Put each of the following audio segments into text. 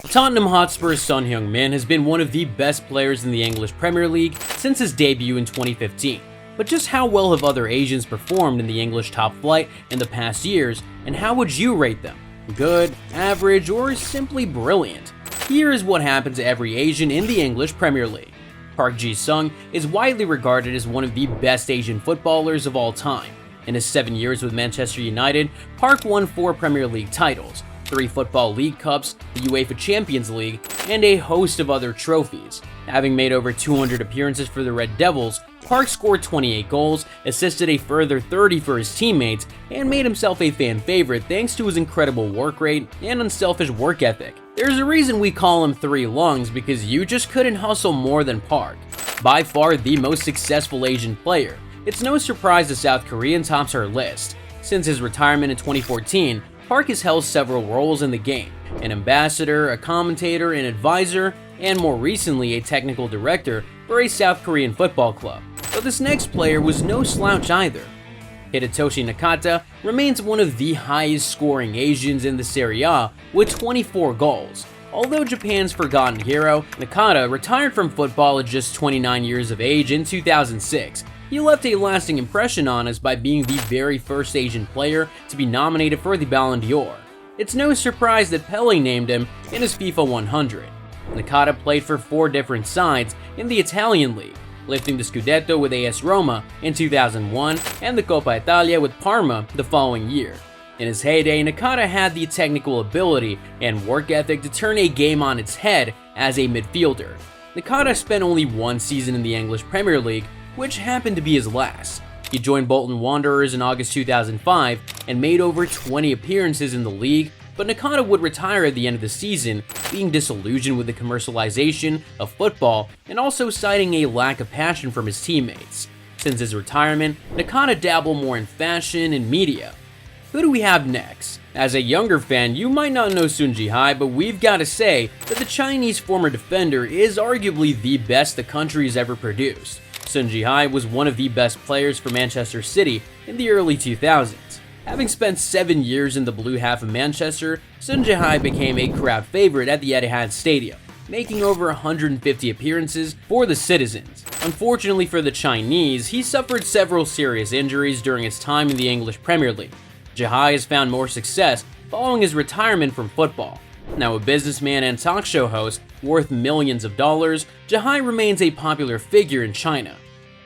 Tottenham Hotspur's son Heung-min has been one of the best players in the English Premier League since his debut in 2015. But just how well have other Asians performed in the English top flight in the past years, and how would you rate them? Good, average, or simply brilliant? Here is what happened to every Asian in the English Premier League. Park Ji-sung is widely regarded as one of the best Asian footballers of all time. In his 7 years with Manchester United, Park won 4 Premier League titles, 3 Football League Cups, the UEFA Champions League, and a host of other trophies. Having made over 200 appearances for the Red Devils, Park scored 28 goals, assisted a further 30 for his teammates, and made himself a fan favorite thanks to his incredible work rate and unselfish work ethic. There's a reason we call him 3 lungs, because you just couldn't hustle more than Park. By far the most successful Asian player, it's no surprise the South Korean tops our list. Since his retirement in 2014, Park has held several roles in the game: an ambassador, a commentator, an advisor, and more recently a technical director for a South Korean football club. But this next player was no slouch either. Hidetoshi Nakata remains one of the highest scoring Asians in the Serie A with 24 goals. Although Japan's forgotten hero, Nakata retired from football at just 29 years of age in 2006. He left a lasting impression on us by being the very first Asian player to be nominated for the Ballon d'Or. It's no surprise that Pele named him in his FIFA 100. Nakata played for 4 different sides in the Italian league, lifting the Scudetto with AS Roma in 2001 and the Coppa Italia with Parma the following year. In his heyday, Nakata had the technical ability and work ethic to turn a game on its head as a midfielder. Nakata spent only 1 season in the English Premier League, which happened to be his last. He joined Bolton Wanderers in August 2005 and made over 20 appearances in the league, but Nakata would retire at the end of the season, being disillusioned with the commercialization of football and also citing a lack of passion from his teammates. Since his retirement, Nakata dabbled more in fashion and media. Who do we have next? As a younger fan, you might not know Jihai, but we've got to say that the Chinese former defender is arguably the best the country has ever produced. Jihai was one of the best players for Manchester City in the early 2000s. Having spent 7 years in the blue half of Manchester, Jihai became a crowd favorite at the Etihad Stadium, making over 150 appearances for the citizens. Unfortunately for the Chinese, he suffered several serious injuries during his time in the English Premier League. Jihai has found more success following his retirement from football. Now a businessman and talk show host worth millions of dollars, Jihai remains a popular figure in China.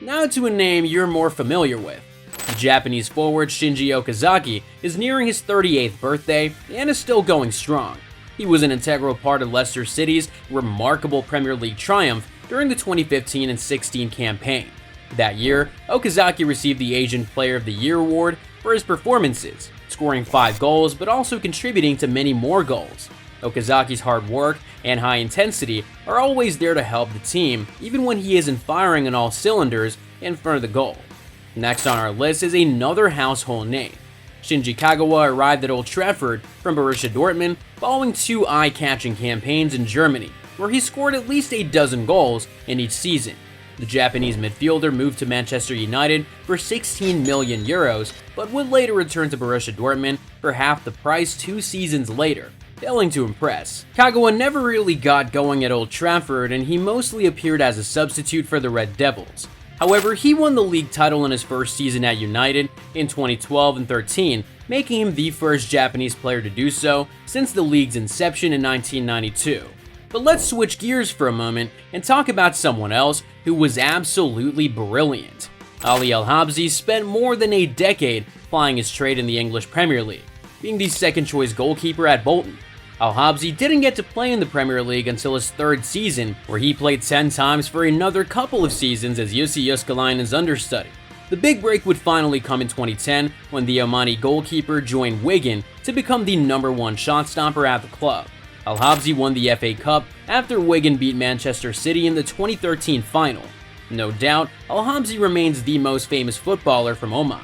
Now to a name you're more familiar with. The Japanese forward Shinji Okazaki is nearing his 38th birthday and is still going strong. He was an integral part of Leicester City's remarkable Premier League triumph during the 2015 and 16 campaign. That year, Okazaki received the Asian Player of the Year award for his performances, scoring 5 goals but also contributing to many more goals. Okazaki's hard work and high intensity are always there to help the team, even when he isn't firing on all cylinders in front of the goal. Next on our list is another household name. Shinji Kagawa arrived at Old Trafford from Borussia Dortmund following 2 eye-catching campaigns in Germany, where he scored at least a dozen goals in each season. The Japanese midfielder moved to Manchester United for 16 million euros, but would later return to Borussia Dortmund for half the price 2 seasons later, failing to impress. Kagawa never really got going at Old Trafford, and he mostly appeared as a substitute for the Red Devils. However, he won the league title in his first season at United in 2012 and 13, making him the first Japanese player to do so since the league's inception in 1992. But let's switch gears for a moment and talk about someone else who was absolutely brilliant. Ali El-Habsi spent more than a decade plying his trade in the English Premier League, being the second-choice goalkeeper at Bolton. El-Habsi didn't get to play in the Premier League until his 3rd season, where he played 10 times for another couple of seasons as Jussi Jääskeläinen's understudy. The big break would finally come in 2010 when the Omani goalkeeper joined Wigan to become the #1 shot stopper at the club. El-Habsi won the FA Cup after Wigan beat Manchester City in the 2013 final. No doubt, El-Habsi remains the most famous footballer from Oman.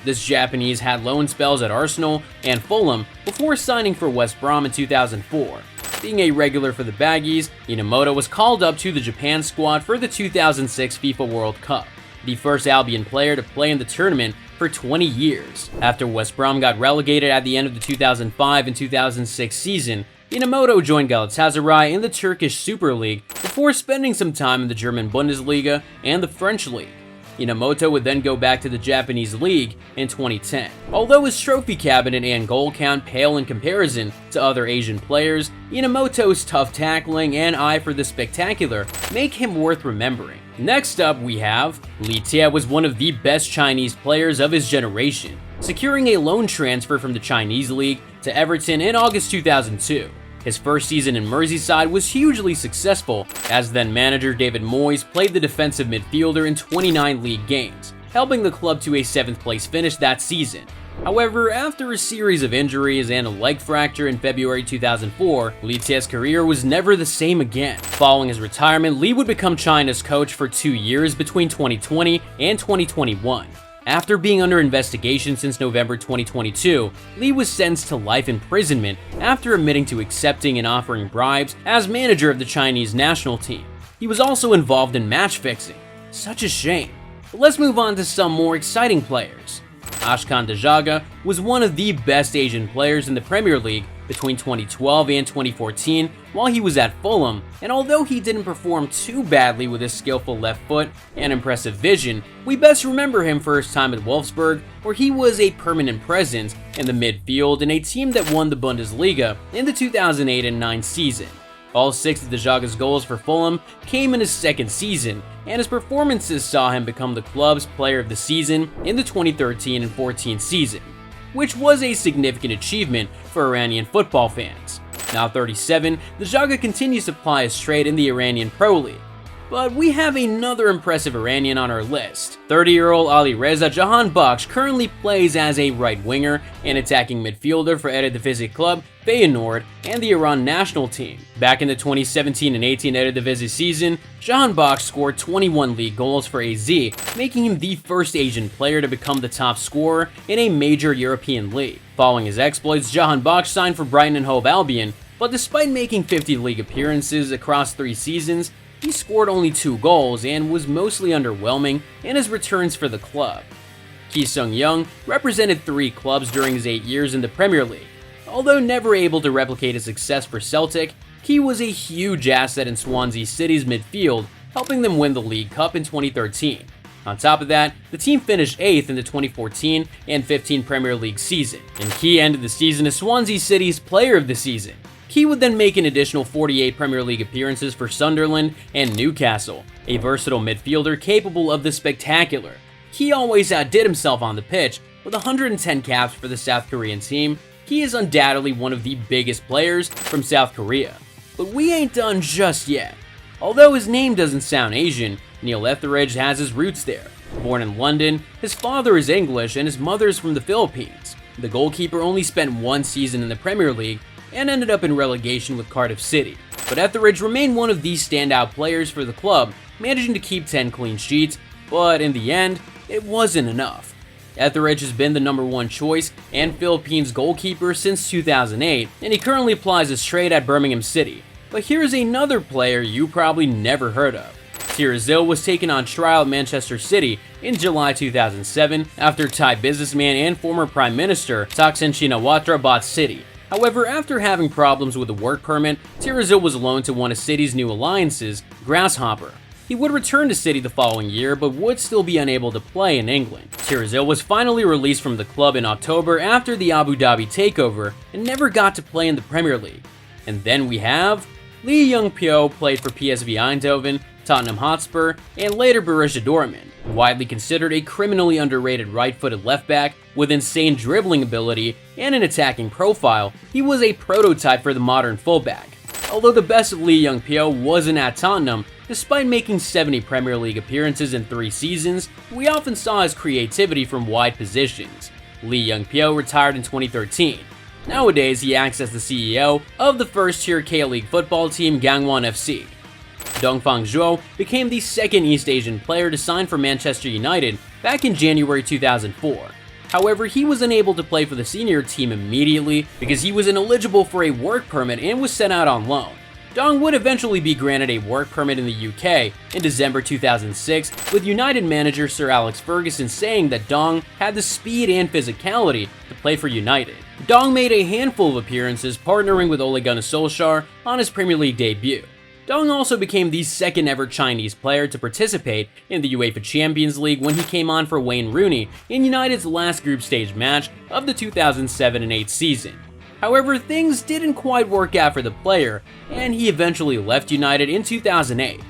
This Japanese had loan spells at Arsenal and Fulham before signing for West Brom in 2004. Being a regular for the Baggies, Inamoto was called up to the Japan squad for the 2006 FIFA World Cup, the first Albion player to play in the tournament for 20 years. After West Brom got relegated at the end of the 2005 and 2006 season, Inamoto joined Galatasaray in the Turkish Super League before spending some time in the German Bundesliga and the French League. Inamoto would then go back to the Japanese League in 2010. Although his trophy cabinet and goal count pale in comparison to other Asian players, Inamoto's tough tackling and eye for the spectacular make him worth remembering. Next up we have Li Tie was one of the best Chinese players of his generation, securing a loan transfer from the Chinese League to Everton in August 2002. His first season in Merseyside was hugely successful, as then-manager David Moyes played the defensive midfielder in 29 league games, helping the club to a 7th place finish that season. However, after a series of injuries and a leg fracture in February 2004, Li Tie's career was never the same again. Following his retirement, Li would become China's coach for 2 years between 2020 and 2021. After being under investigation since November 2022, Li was sentenced to life imprisonment after admitting to accepting and offering bribes as manager of the Chinese national team. He was also involved in match fixing. Such a shame. But let's move on to some more exciting players. Ashkan Dajaga was one of the best Asian players in the Premier League between 2012 and 2014 while he was at Fulham, and although he didn't perform too badly with his skillful left foot and impressive vision, we best remember him for his time at Wolfsburg, where he was a permanent presence in the midfield in a team that won the Bundesliga in the 2008-09 season. All 6 of Dajaga's goals for Fulham came in his second season, and his performances saw him become the club's player of the season in the 2013-14 season, which was a significant achievement for Iranian football fans. Now 37, Dajaga continues to ply his trade in the Iranian Pro League. But we have another impressive Iranian on our list. 30-year-old Ali Reza Jahanbakhsh currently plays as a right winger and attacking midfielder for Eredivisie club Feyenoord and the Iran national team. Back in the 2017 and 18 Eredivisie season, Jahanbakhsh scored 21 league goals for AZ, making him the first Asian player to become the top scorer in a major European league. Following his exploits, Jahanbakhsh signed for Brighton and Hove Albion, but despite making 50 league appearances across 3 seasons, he scored only 2 goals and was mostly underwhelming in his returns for the club. Ki Sung-young represented 3 clubs during his 8 years in the Premier League. Although never able to replicate his success for Celtic, Ki was a huge asset in Swansea City's midfield, helping them win the League Cup in 2013. On top of that, the team finished 8th in the 2014 and 15 Premier League season, and Ki ended the season as Swansea City's Player of the Season. He would then make an additional 48 Premier League appearances for Sunderland and Newcastle, a versatile midfielder capable of the spectacular. He always outdid himself on the pitch, with 110 caps for the South Korean team. He is undoubtedly one of the biggest players from South Korea. But we ain't done just yet. Although his name doesn't sound Asian, Neil Etheridge has his roots there. Born in London, his father is English and his mother is from the Philippines. The goalkeeper only spent 1 season in the Premier League and ended up in relegation with Cardiff City. But Etheridge remained one of the standout players for the club, managing to keep 10 clean sheets, but in the end, it wasn't enough. Etheridge has been the #1 choice and Philippines goalkeeper since 2008, and he currently applies his trade at Birmingham City. But here's another player you probably never heard of. Tirzil was taken on trial at Manchester City in July 2007 after Thai businessman and former Prime Minister Thaksin Shinawatra bought City. However, after having problems with a work permit, Tirzil was loaned to one of City's new alliances, Grasshopper. He would return to City the following year, but would still be unable to play in England. Tirzil was finally released from the club in October after the Abu Dhabi takeover and never got to play in the Premier League. And then we have Lee Young-pyo, played for PSV Eindhoven, Tottenham Hotspur, and later Borussia Dortmund. Widely considered a criminally underrated right-footed left-back with insane dribbling ability and an attacking profile, he was a prototype for the modern fullback. Although the best of Lee Young-pyo wasn't at Tottenham, despite making 70 Premier League appearances in 3 seasons, we often saw his creativity from wide positions. Lee Young-pyo retired in 2013. Nowadays, he acts as the CEO of the first-tier K-League football team Gangwon FC. Dongfang Zhuo became the second East Asian player to sign for Manchester United back in January 2004. However, he was unable to play for the senior team immediately because he was ineligible for a work permit and was sent out on loan. Dong would eventually be granted a work permit in the UK in December 2006, with United manager Sir Alex Ferguson saying that Dong had the speed and physicality to play for United. Dong made a handful of appearances partnering with Ole Gunnar Solskjaer on his Premier League debut. Dong also became the second ever Chinese player to participate in the UEFA Champions League when he came on for Wayne Rooney in United's last group stage match of the 2007-08 season. However, things didn't quite work out for the player, and he eventually left United in 2008.